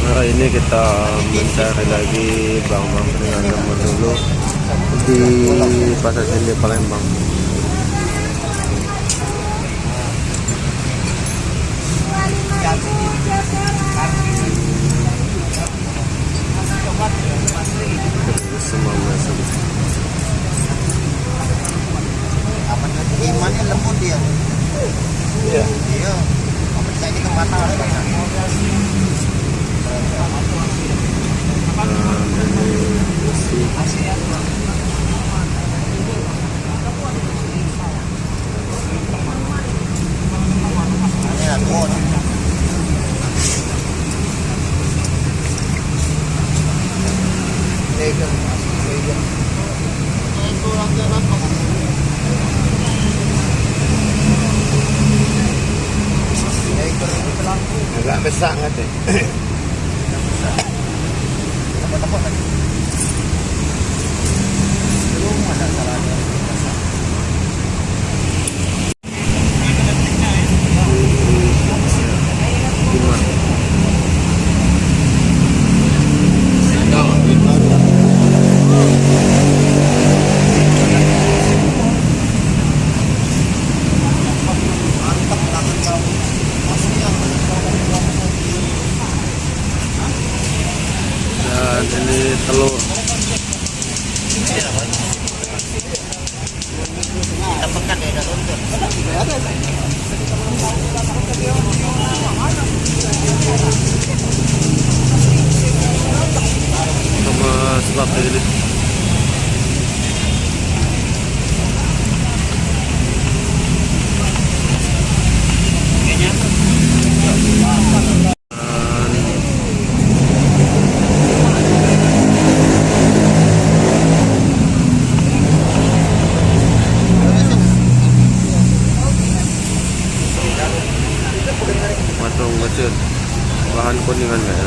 Hari ini kita mencari lagi bang-bang dengan nomor dulu di Pasar Sindi Palembang. Semua masuk. Apa imannya lembut dia? Iya. Iya. Apa saya ini kemana? Agak besar katanya. Dan ini telur. Kita pekan ya, nonton. Sama seperti ini. Matong kecil, bahan kuningan nggak ya?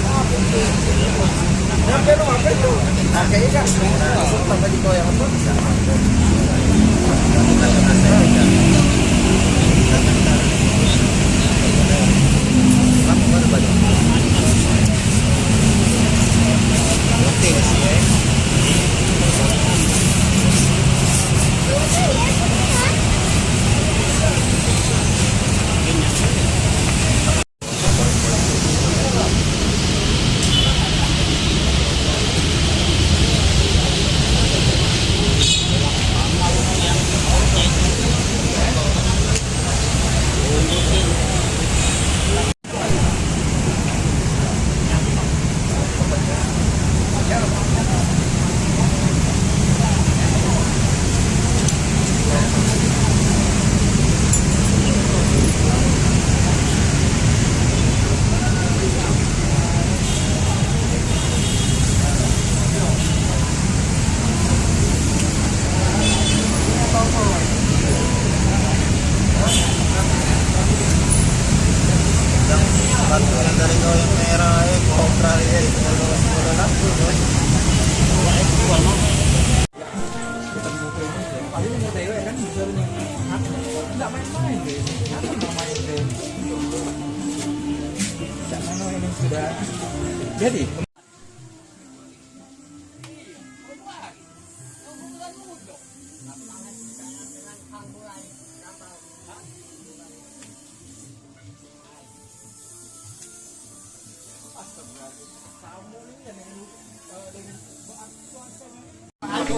Dari kau yang merah, kopra ya itu sudah jadi. Aku